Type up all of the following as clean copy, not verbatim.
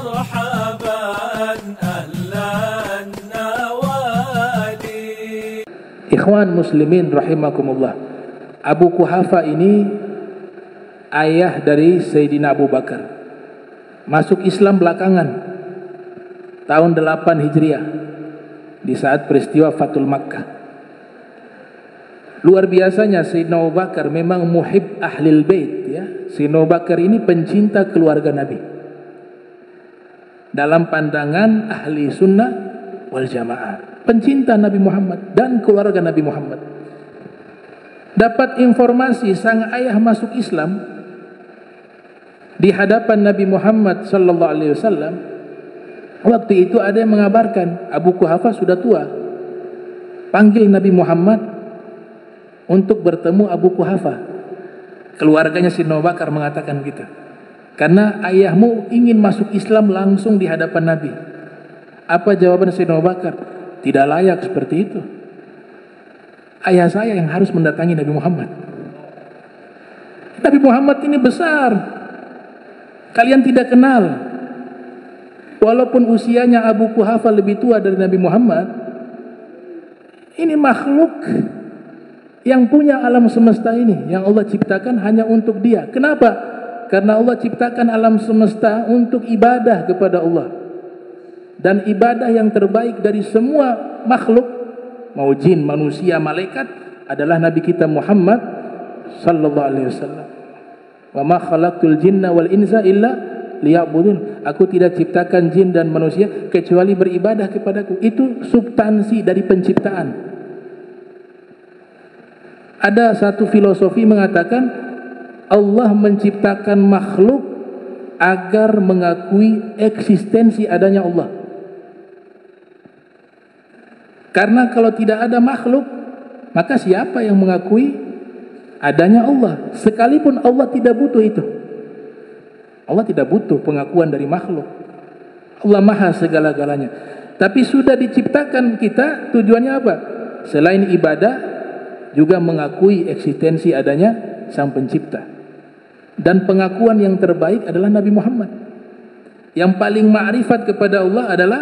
مرحبا أهلا النوادي. Ikhwan muslimin rahimakumullah, Abu Quhafa ini ayah dari Sayyidina Abu Bakar, masuk Islam belakangan tahun 8 Hijriah di saat peristiwa Fathul Makkah. Luar biasanya Sayyidina Abu Bakar memang muhib ahlil bait ya. Sayyidina Abu Bakar ini pencinta keluarga Nabi dalam pandangan ahli sunnah wal jamaah, pencinta Nabi Muhammad dan keluarga Nabi Muhammad. Dapat informasi sang ayah masuk Islam di hadapan Nabi Muhammad sallallahu alaihi wasallam. Waktu itu ada yang mengabarkan Abu Quhafa sudah tua. Panggil Nabi Muhammad untuk bertemu Abu Quhafa. Keluarganya Sayyidina Abu Bakar mengatakan gitu. Karena ayahmu ingin masuk Islam langsung di hadapan Nabi. Apa jawaban Sayyidina Abu Bakar? Tidak layak seperti itu. Ayah saya yang harus mendatangi Nabi Muhammad. Nabi Muhammad ini besar. Kalian tidak kenal. Walaupun usianya Abu Quhafa lebih tua dari Nabi Muhammad, ini makhluk yang punya alam semesta ini, yang Allah ciptakan hanya untuk dia. Kenapa? Karena Allah ciptakan alam semesta untuk ibadah kepada Allah. Dan ibadah yang terbaik dari semua makhluk, mau jin, manusia, malaikat, adalah Nabi kita Muhammad sallallahu alaihi wasallam. Wa ma khalaqtul jinna wal insa illa liya'budun. Aku tidak ciptakan jin dan manusia kecuali beribadah kepadaku. Itu substansi dari penciptaan. Ada satu filosofi mengatakan Allah menciptakan makhluk agar mengakui eksistensi adanya Allah. Karena kalau tidak ada makhluk, maka siapa yang mengakui adanya Allah? Sekalipun Allah tidak butuh itu. Allah tidak butuh pengakuan dari makhluk. Allah maha segala-galanya. Tapi sudah diciptakan kita, tujuannya apa? Selain ibadah, juga mengakui eksistensi adanya Sang Pencipta. Dan pengakuan yang terbaik adalah Nabi Muhammad. Yang paling ma'rifat kepada Allah adalah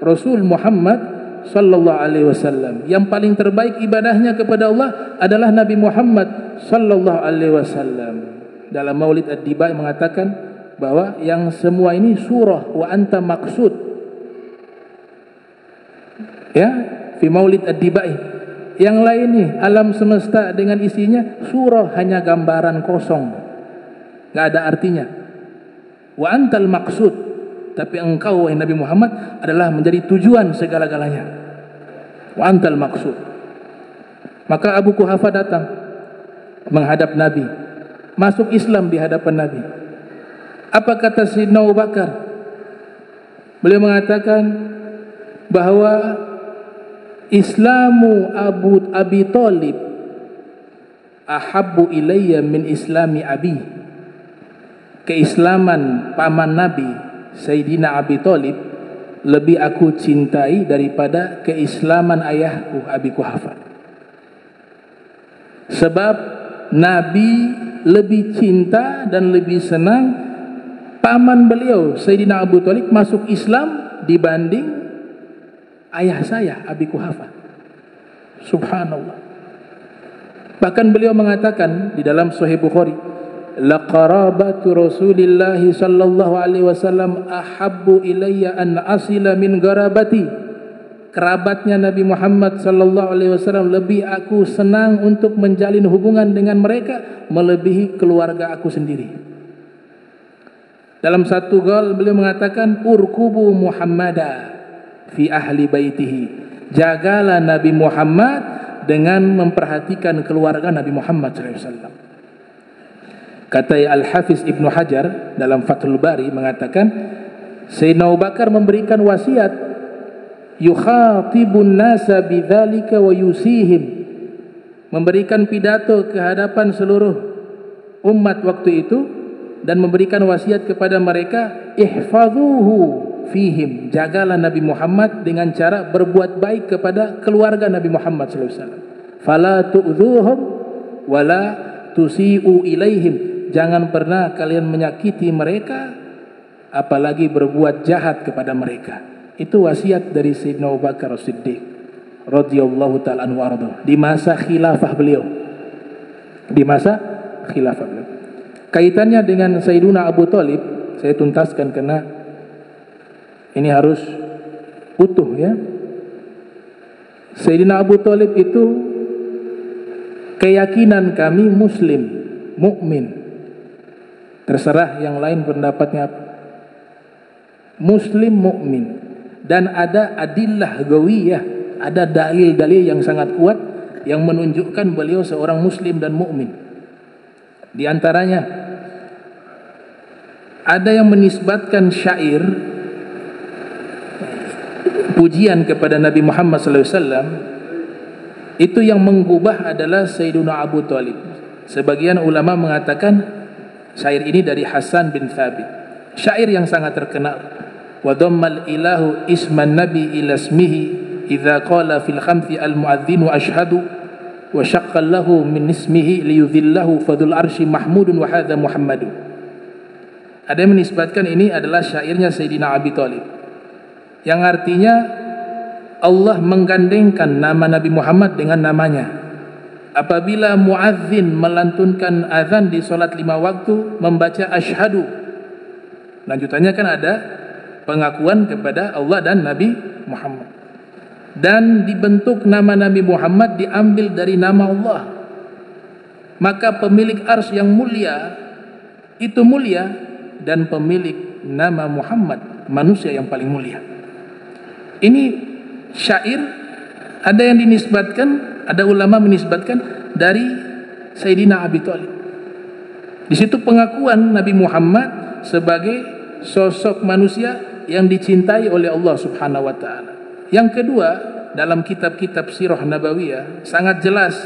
Rasul Muhammad sallallahu alaihi wasallam. Yang paling terbaik ibadahnya kepada Allah adalah Nabi Muhammad sallallahu alaihi wasallam. Dalam Maulid Ad-Dibai mengatakan bahwa yang semua ini surah wa anta maksud. Ya, fi Maulid Ad-Dibai. Yang lain nih alam semesta dengan isinya surah, hanya gambaran kosong. Enggak ada artinya. Wa antal maksud, tapi engkau wahai Nabi Muhammad adalah menjadi tujuan segala-galanya. Wa antal maksud. Maka Abu Quhafa datang menghadap Nabi, masuk Islam di hadapan Nabi. Apa kata Sayyidina Abu Bakar? Beliau mengatakan bahwa Islamu Abi Thalib ahabbu ilayya min islami abi. Keislaman paman Nabi Sayyidina Abi Thalib lebih aku cintai daripada keislaman ayahku Abi Quhafa. Sebab Nabi lebih cinta dan lebih senang paman beliau Sayyidina Abu Thalib masuk Islam dibanding ayah saya Abi Quhafa. Subhanallah. Bahkan beliau mengatakan di dalam Sahih Bukhari, laqarabatu Rasulillah sallallahu alaihi wasallam ahabbu ilayya an asila min garabati. Kerabatnya Nabi Muhammad sallallahu alaihi wasallam lebih aku senang untuk menjalin hubungan dengan mereka melebihi keluarga aku sendiri. Dalam satu gaul beliau mengatakan urkubu Muhammada fi ahli baitihi. Jagalah Nabi Muhammad dengan memperhatikan keluarga Nabi Muhammad sallallahu alaihi wasallam. Kata Al-Hafiz Ibnu Hajar dalam Fathul Bari mengatakan Sayyidina Abu Bakar memberikan wasiat yukhatibun nasa bidzalika wa yusihim, memberikan pidato ke hadapan seluruh umat waktu itu dan memberikan wasiat kepada mereka ihfazuhu fihim, jagalah Nabi Muhammad dengan cara berbuat baik kepada keluarga Nabi Muhammad sallallahu alaihi wasallam. Fala tu'dhuhum wala tusi'u ilaihim, jangan pernah kalian menyakiti mereka apalagi berbuat jahat kepada mereka. Itu wasiat dari Sayyidina Abu Bakar As-Siddiq radhiyallahu ta'ala anhu warḍah di masa khilafah beliau. Di masa khilafah beliau. Kaitannya dengan Sayyidina Abu Thalib, saya tuntaskan karena ini harus utuh ya. Sayyidina Abu Thalib itu keyakinan kami muslim, mukmin. Terserah yang lain pendapatnya apa. Muslim mukmin, dan ada adillah gawiyah, ada dalil-dalil yang sangat kuat yang menunjukkan beliau seorang muslim dan mukmin. Di antaranya ada yang menisbatkan syair pujian kepada Nabi Muhammad SAW. Itu yang mengubah adalah Sayyidina Abu Thalib. Sebagian ulama mengatakan syair ini dari Hasan bin Thabit, syair yang sangat terkenal. Wa dhammal ilahu isman nabi ila ismihi idza qala fil khamsi al muadzin wa ashhadu wa syaqqa lahu min ismihi liyudhillahu fadul arsy mahmudun wa hadza muhammadu. Ada yang menisbatkan ini adalah syairnya Sayyidina Abi Thalib, yang artinya Allah menggandengkan nama Nabi Muhammad dengan namanya. Apabila muadzin melantunkan azan di salat 5 waktu membaca asyhadu, lanjutannya kan ada pengakuan kepada Allah dan Nabi Muhammad, dan dibentuk nama Nabi Muhammad diambil dari nama Allah. Maka pemilik arsy yang mulia itu mulia, dan pemilik nama Muhammad manusia yang paling mulia. Ini syair ada yang dinisbatkan, ada ulama menisbatkan dari Sayyidina Abi Thalib. Di situ pengakuan Nabi Muhammad sebagai sosok manusia yang dicintai oleh Allah Subhanahu wa taala. Yang kedua, dalam kitab-kitab sirah nabawiyah sangat jelas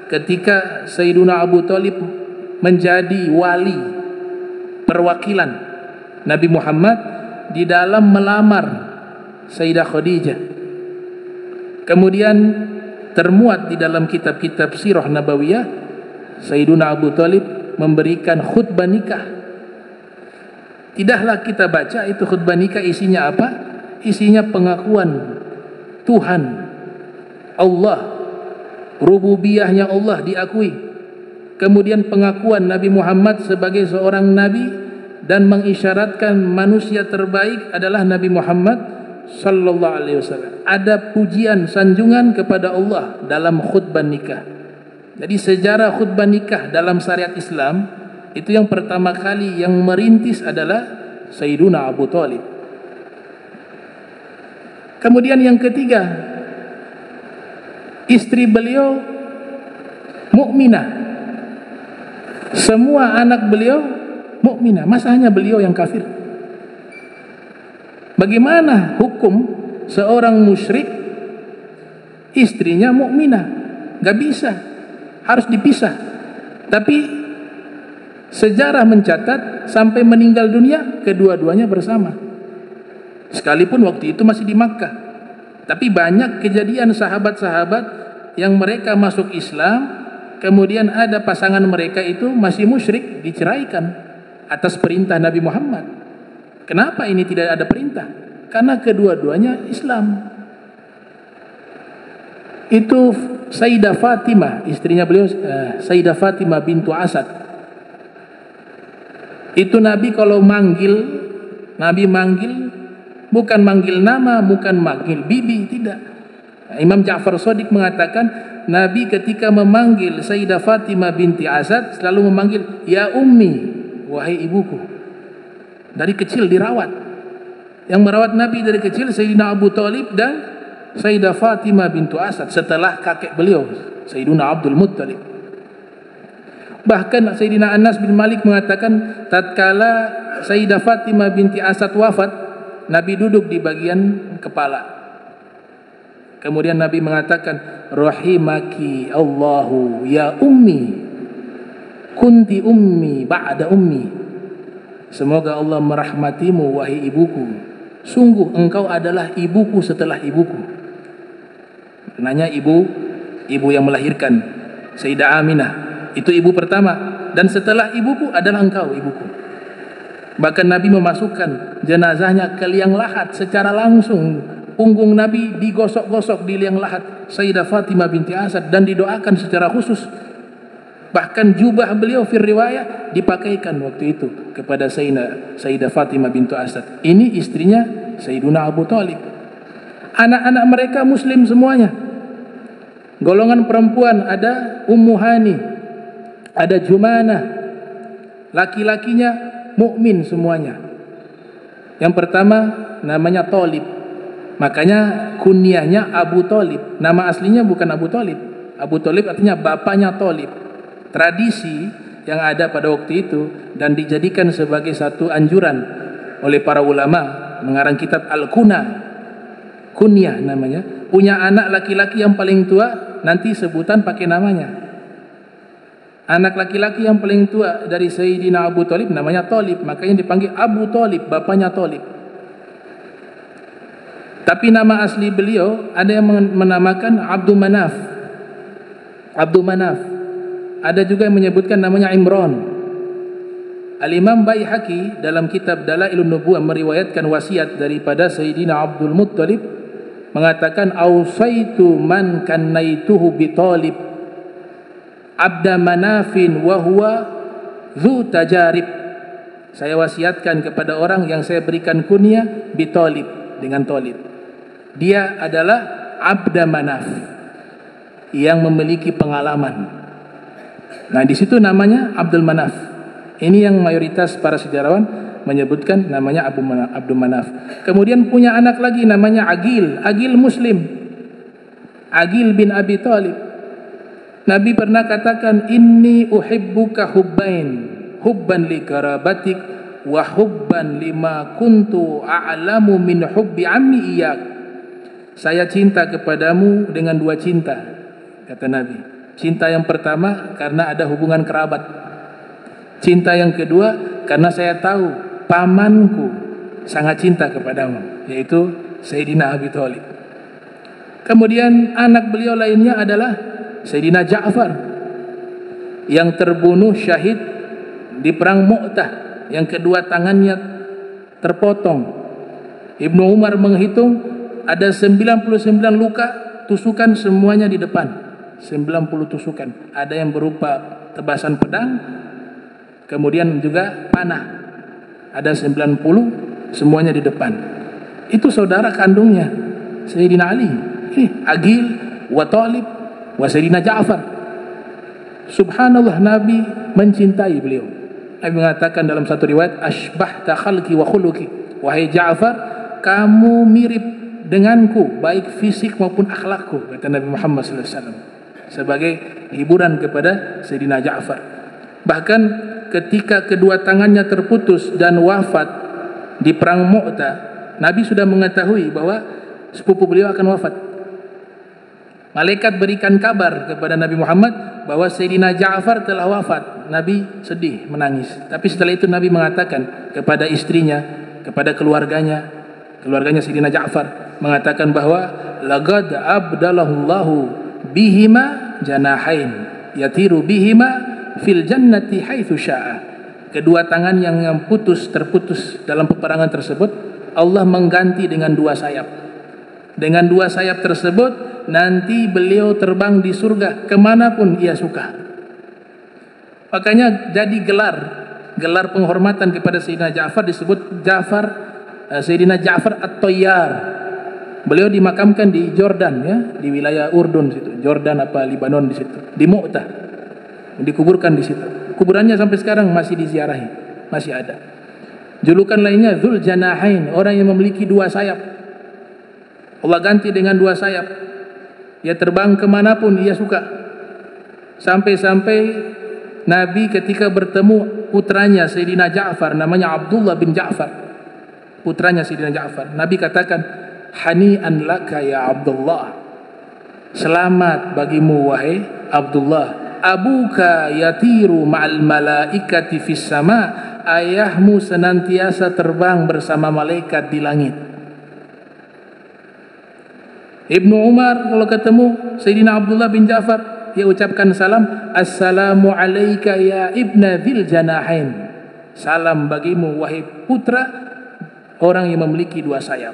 ketika Sayyidina Abu Thalib menjadi wali perwakilan Nabi Muhammad di dalam melamar Sayyidah Khadijah. Kemudian termuat di dalam kitab-kitab sirah nabawiyah, Sayyidina Abu Thalib memberikan khutbah nikah. Tidaklah kita baca itu khutbah nikah isinya apa? Isinya pengakuan Tuhan Allah, rububiyahnya Allah diakui. Kemudian pengakuan Nabi Muhammad sebagai seorang nabi, dan mengisyaratkan manusia terbaik adalah Nabi Muhammad sallallahu alaihi wasallam. Ada pujian sanjungan kepada Allah dalam khutbah nikah. Jadi sejarah khutbah nikah dalam syariat Islam itu yang pertama kali yang merintis adalah Sayyiduna Abu Thalib. Kemudian yang ketiga, istri beliau mukminah. Semua anak beliau mukminah. Masa hanya beliau yang kafir? Bagaimana hukum seorang musyrik istrinya mukminah? Gak bisa, harus dipisah. Tapi sejarah mencatat sampai meninggal dunia kedua-duanya bersama. Sekalipun waktu itu masih di Makkah. Tapi banyak kejadian sahabat-sahabat yang mereka masuk Islam, kemudian ada pasangan mereka itu masih musyrik, diceraikan atas perintah Nabi Muhammad. Kenapa ini tidak ada perintah? Karena kedua-duanya Islam. Itu Sayyidah Fatimah, istrinya beliau, Sayyidah Fatimah bintu Asad. Itu Nabi kalau manggil, Nabi manggil bukan manggil nama, bukan manggil bibi, tidak. Imam Ja'far Shadiq mengatakan Nabi ketika memanggil Sayyidah Fatimah binti Asad selalu memanggil ya ummi, wahai ibuku. Dari kecil dirawat. Yang merawat Nabi dari kecil Sayyidina Abu Thalib dan Sayyidah Fatimah bintu Asad setelah kakek beliau Sayyidina Abdul Muttalib. Bahkan Sayyidina Anas bin Malik mengatakan tatkala Sayyidah Fatimah binti Asad wafat, Nabi duduk di bagian kepala. Kemudian Nabi mengatakan rahimaki Allahu ya ummi, kunti ummi ba'da ummi. Semoga Allah merahmatimu wahai ibuku, sungguh engkau adalah ibuku setelah ibuku. Nanya ibu yang melahirkan Sayyidah Aminah, itu ibu pertama, dan setelah ibuku adalah engkau ibuku. Bahkan Nabi memasukkan jenazahnya ke liang lahat secara langsung. Punggung Nabi digosok-gosok di liang lahat Sayyidah Fatimah binti Asad dan didoakan secara khusus. Bahkan jubah beliau fir riwayah dipakaikan waktu itu kepada Sayyidah Fatimah binti Asad. Ini istrinya Sayyiduna Abu Thalib. Anak-anak mereka muslim semuanya. Golongan perempuan ada Ummu Hani, ada Jumanah. Laki-lakinya mukmin semuanya. Yang pertama namanya Thalib. Makanya kunyahnya Abu Thalib. Nama aslinya bukan Abu Thalib. Abu Thalib artinya bapaknya Thalib. Tradisi yang ada pada waktu itu dan dijadikan sebagai satu anjuran oleh para ulama mengarang kitab Al-Kuna. Kunyah namanya. Punya anak laki-laki yang paling tua, nanti sebutan pakai namanya. Anak laki-laki yang paling tua dari Sayyidina Abu Thalib namanya Thalib, makanya dipanggil Abu Thalib, bapaknya Thalib. Tapi nama asli beliau ada yang menamakan Abdul Manaf. Abdul Manaf. Ada juga yang menyebutkan namanya Imran. Al-Imam Baihaqi dalam kitab Dalailun Nubuwah meriwayatkan wasiat daripada Sayyidina Abdul Muttalib mengatakan ausaitu man kannaituhu bi Thalib abda manafin wa huwa dzu tajarib. Saya wasiatkan kepada orang yang saya berikan kunyah bi Thalib, dengan Thalib. Dia adalah abda manaf yang memiliki pengalaman. Nah, di situ namanya Abdul Manaf. Ini yang mayoritas para sejarawan menyebutkan namanya Abdul Manaf. Kemudian punya anak lagi namanya Agil. Agil Muslim. Agil bin Abi Thalib. Nabi pernah katakan, inni uhibbuka hubbain, hubban li karabatik wa hubban lima kuntu a'lamu min hubbi ammi iyak. Saya cinta kepadamu dengan dua cinta, kata Nabi. Cinta yang pertama karena ada hubungan kerabat. Cinta yang kedua karena saya tahu pamanku sangat cinta kepadamu, yaitu Sayyidina Abi Thalib. Kemudian anak beliau lainnya adalah Sayyidina Ja'far yang terbunuh syahid di perang Mu'tah, yang kedua tangannya terpotong. Ibnu Umar menghitung ada 99 luka tusukan, semuanya di depan. 90 tusukan. Ada yang berupa tebasan pedang, kemudian juga panah. Ada 90, semuanya di depan. Itu saudara kandungnya Sayyidina Ali. Agil wa Thalib wa Sayyidina Ja'far. Subhanallah, Nabi mencintai beliau. Nabi mengatakan dalam satu riwayat, asbahta khalqi wa khuluqi. Wahai Ja'far, kamu mirip denganku baik fisik maupun akhlakku, kata Nabi Muhammad SAW sebagai hiburan kepada Sayyidina Ja'far. Bahkan ketika kedua tangannya terputus dan wafat di perang Mu'tah, Nabi sudah mengetahui bahwa sepupu beliau akan wafat. Malaikat berikan kabar kepada Nabi Muhammad bahwa Sayyidina Ja'far telah wafat. Nabi sedih, menangis. Tapi setelah itu Nabi mengatakan kepada istrinya, kepada keluarganya Sayyidina Ja'far, mengatakan bahwa laqad abdalahullahu bihima janahain yatiru bihima fil jannati haitsu syaa. Kedua tangan yang terputus dalam peperangan tersebut, Allah mengganti dengan dua sayap. Dengan dua sayap tersebut nanti beliau terbang di surga kemanapun ia suka. Makanya jadi gelar penghormatan kepada Sayyidina Ja'far disebut Sayyidina Ja'far At-Tayyar. Beliau dimakamkan di Jordan, ya, di wilayah Urdun situ. Jordan apa Libanon di situ, di Mu'tah. Dikuburkan di situ. Kuburannya sampai sekarang masih diziarahi, masih ada. Julukan lainnya Dzul Janahain, orang yang memiliki dua sayap. Allah ganti dengan dua sayap. Ia terbang kemanapun ia suka. Sampai-sampai Nabi ketika bertemu putranya Sayyidina Ja'far, namanya Abdullah bin Ja'far, putranya Sayyidina Ja'far, Nabi katakan, hani'an laka ya Abdullah, selamat bagimu wahai Abdullah, abuka yatiru ma'al malaikati fis sama, ayahmu senantiasa terbang bersama malaikat di langit. Ibnu Umar kalau ketemu Sayyidina Abdullah bin Ja'far, dia ucapkan salam, assalamu alayka ya ibna dzil janahain, salam bagimu wahai putra orang yang memiliki dua sayap.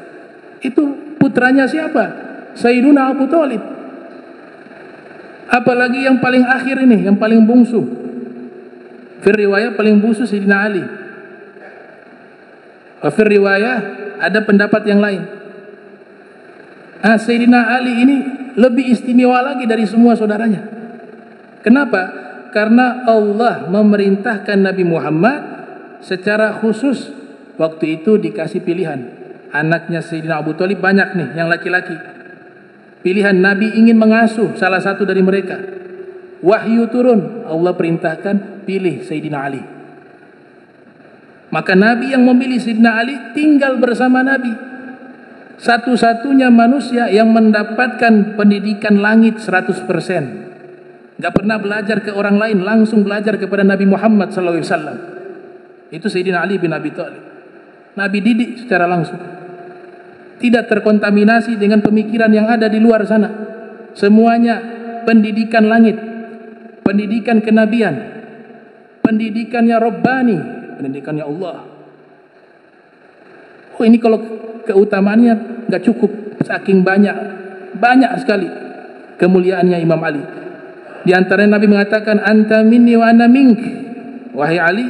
Itu putranya siapa? Sayyiduna Abu Thalib. Apalagi yang paling akhir ini, yang paling bungsu. Fir riwayah paling bungsu Sayyidina Ali. Fir riwayah ada pendapat yang lain. Sayyidina Ali ini lebih istimewa lagi dari semua saudaranya. Kenapa? Karena Allah memerintahkan Nabi Muhammad secara khusus. Waktu itu dikasih pilihan. Anaknya Sayyidina Abu Thalib banyak nih yang laki-laki. Pilihan Nabi ingin mengasuh salah satu dari mereka. Wahyu turun, Allah perintahkan pilih Sayyidina Ali. Maka Nabi yang memilih Sayyidina Ali tinggal bersama Nabi. Satu-satunya manusia yang mendapatkan pendidikan langit 100%. Gak pernah belajar ke orang lain, langsung belajar kepada Nabi Muhammad SAW. Itu Sayyidina Ali bin Abi Thalib. Nabi didik secara langsung. Tidak terkontaminasi dengan pemikiran yang ada di luar sana. Semuanya pendidikan langit, pendidikan kenabian, pendidikannya Rabbani, pendidikannya Allah. Oh, ini kalau keutamaannya nggak cukup, saking banyak sekali kemuliaannya Imam Ali. Di antaranya Nabi mengatakan, anta minni wa ana mink. Wahai Ali,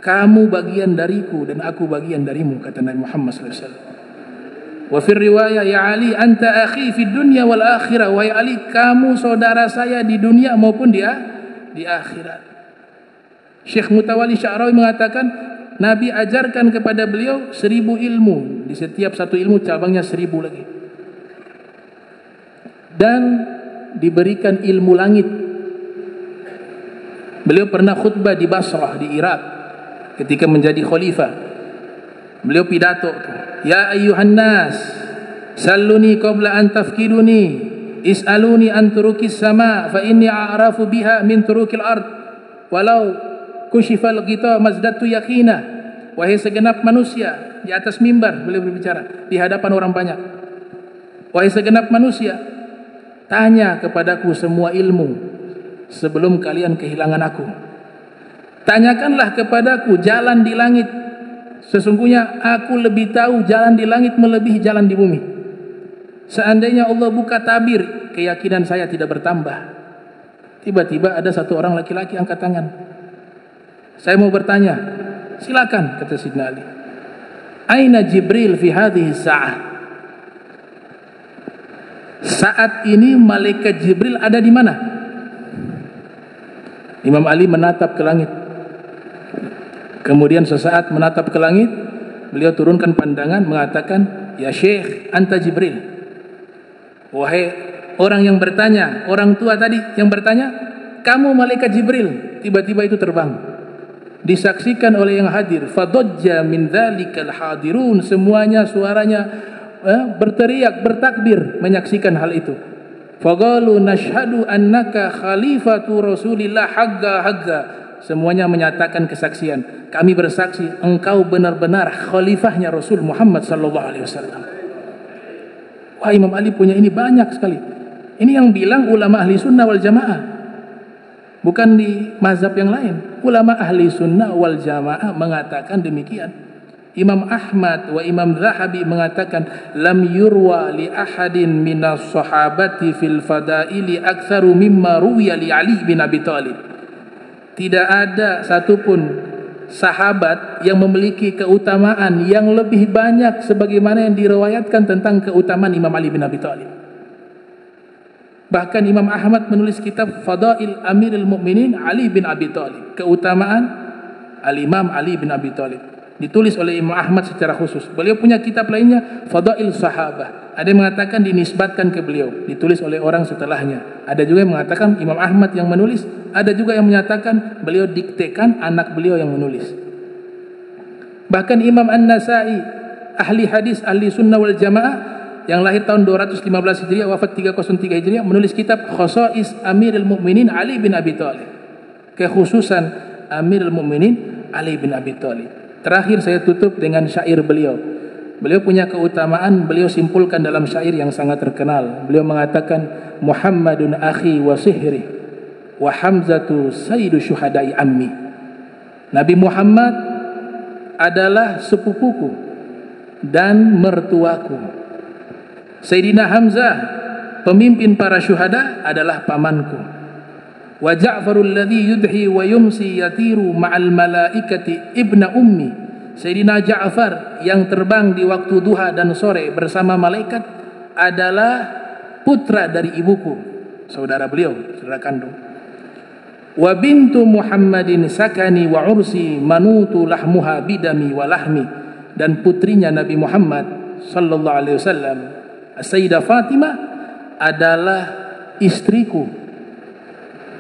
kamu bagian dariku dan aku bagian darimu, kata Nabi Muhammad SAW. Wa fir riwayah, ya Ali, anta akhi fid dunya wal akhirah. Wahai Ali, kamu saudara saya di dunia maupun di akhirat. Syekh Mutawalli Sya'rawi mengatakan, Nabi ajarkan kepada beliau 1000 ilmu. Di setiap satu ilmu cabangnya 1000 lagi. Dan diberikan ilmu langit. Beliau pernah khutbah di Basrah, di Irak, ketika menjadi khalifah. Beliau pidato, ya ayyuhan nas, salluni qabla an tafkiduni, is'aluni an turukis sama, fa inni a'rafu biha min turukil ard, walau kushifal ghita mazdatu yakina. Wahai segenap manusia, di atas mimbar beliau berbicara di hadapan orang banyak. Wahai segenap manusia, tanya kepadaku semua ilmu sebelum kalian kehilangan aku. Tanyakanlah kepadaku jalan di langit. Sesungguhnya aku lebih tahu jalan di langit melebihi jalan di bumi. Seandainya Allah buka tabir, keyakinan saya tidak bertambah. Tiba-tiba ada satu orang laki-laki angkat tangan. Saya mau bertanya. Silakan, kata Sayyidina Ali. Aina Jibril fi hadhihi sa'ah? Saat ini malaikat Jibril ada di mana? Imam Ali menatap ke langit. Kemudian sesaat menatap ke langit, beliau turunkan pandangan mengatakan, ya Syekh, anta Jibril. Wahai orang yang bertanya, orang tua tadi yang bertanya, kamu malaikat Jibril. Tiba-tiba itu terbang. Disaksikan oleh yang hadir. Fadajja min dzalikal hadirun. Semuanya suaranya berteriak, bertakbir menyaksikan hal itu. Faqalu nashhadu annaka khalifatu Rasulillah hagga. Semuanya menyatakan kesaksian. Kami bersaksi engkau benar-benar khalifahnya Rasul Muhammad sallallahu alaihi wasallam. Wah, Imam Ali punya ini banyak sekali. Ini yang bilang ulama ahli sunnah wal jamaah. Bukan di mazhab yang lain. Ulama ahli sunnah wal jamaah mengatakan demikian. Imam Ahmad wa Imam Zahabi mengatakan lam yurwa li ahadin minas sahabati fil fadaili aktsaru mimma ruwiya li Ali bin Abi Thalib. Tidak ada satupun sahabat yang memiliki keutamaan yang lebih banyak sebagaimana yang diriwayatkan tentang keutamaan Imam Ali bin Abi Thalib. Bahkan Imam Ahmad menulis kitab Fadail Amirul Mukminin Ali bin Abi Thalib. Keutamaan Al-Imam Ali bin Abi Thalib. Ditulis oleh Imam Ahmad secara khusus. Beliau punya kitab lainnya Fadail Sahabah. Ada yang mengatakan dinisbatkan ke beliau, ditulis oleh orang setelahnya. Ada juga yang mengatakan Imam Ahmad yang menulis. Ada juga yang menyatakan beliau diktekan anak beliau yang menulis. Bahkan Imam An-Nasai, ahli hadis, ahli sunnah wal jamaah, yang lahir tahun 215 Hijriah, wafat 303 Hijriah, menulis kitab Khosais Amirul Mukminin Ali bin Abi Thalib. Kekhususan Amirul Mukminin Ali bin Abi Thalib. Terakhir saya tutup dengan syair beliau. Beliau punya keutamaan, beliau simpulkan dalam syair yang sangat terkenal. Beliau mengatakan, Muhammadun akhi wa sihri, wa Hamzatu sayyidu syuhadai ammi. Nabi Muhammad adalah sepupuku, dan mertuaku. Sayyidina Hamzah, pemimpin para syuhada, adalah pamanku. Wa Ja'farul ladzi yudhi wa yumsi yatiru ma'al malaikati ibna ummi. Sayyidina Ja'far yang terbang di waktu duha dan sore bersama malaikat adalah putra dari ibuku, saudara beliau, saudara kandung. Wa bintu Muhammadin sakani wa ursi manutu lahmuha bidami wa lahmi. Dan putrinya Nabi Muhammad sallallahu alaihi wasallam, Sayyidah Fatimah, adalah istriku,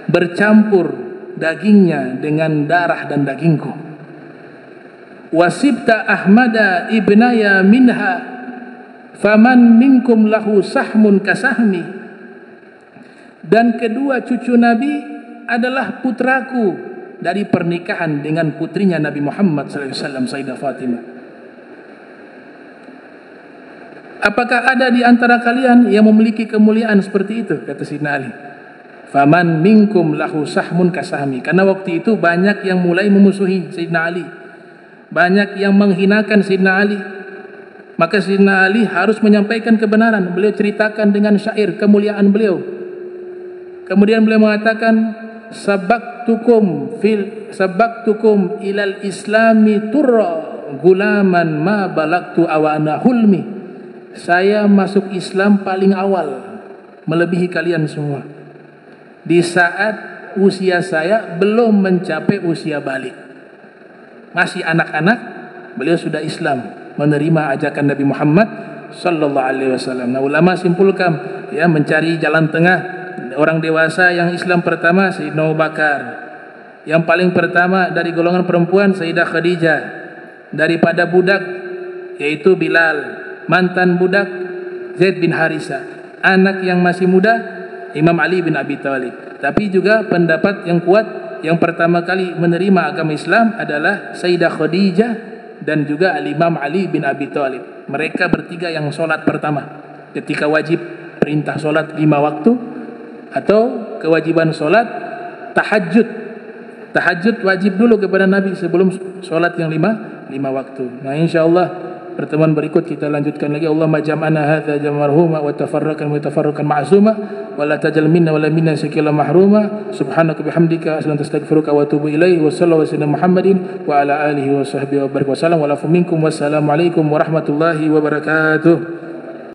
bercampur dagingnya dengan darah dan dagingku. Wasibta Ahmada ibnaya minha faman minkum lahu sahmun kasahmi. Dan kedua cucu Nabi adalah putraku dari pernikahan dengan putrinya Nabi Muhammad sallallahu alaihi wasallam, Sayyidah Fatimah. Apakah ada di antara kalian yang memiliki kemuliaan seperti itu? Kata Sayyidina Ali. Faman minkum lahu sahmun kasahmi. Karena waktu itu banyak yang mulai memusuhi Sayyidina Ali, banyak yang menghinakan Sayyidina Ali. Maka Sayyidina Ali harus menyampaikan kebenaran. Beliau ceritakan dengan syair kemuliaan beliau. Kemudian beliau mengatakan, sabaktukum ilal islami turra gulaman ma balagtu awana hulmi. Saya masuk Islam paling awal, melebihi kalian semua, di saat usia saya belum mencapai usia balik. Masih anak-anak, beliau sudah Islam, menerima ajakan Nabi Muhammad sallallahu alaihi wasallam. Nah, ulama simpulkan, ya, mencari jalan tengah. Orang dewasa yang Islam pertama Sayyidina Abu Bakar. Yang paling pertama dari golongan perempuan Sayyidah Khadijah. Daripada budak yaitu Bilal. Mantan budak Zaid bin Harisah. Anak yang masih muda Imam Ali bin Abi Thalib. Tapi juga pendapat yang kuat, yang pertama kali menerima agama Islam adalah Sayyidah Khadijah dan juga Imam Ali bin Abi Thalib. Mereka bertiga yang solat pertama ketika wajib perintah solat 5 waktu, atau kewajiban solat tahajud. Tahajud wajib dulu kepada Nabi sebelum solat yang 5 waktu. Nah, insyaallah pertemuan berikut kita lanjutkan lagi. Allahumma jam'ana hadza jam'arhuma wa tafarraqan ma'suma wa la tajal minna wa la minna sakila mahruma. Subhanaka bihamdika astaghfiruka wa atubu ilaihi. Wa sallallahu alaihi Muhammadin wa ala alihi wa sahbihi wa barik wa sallam wa la minkum. Wassalamu alaikum warahmatullahi wabarakatuh.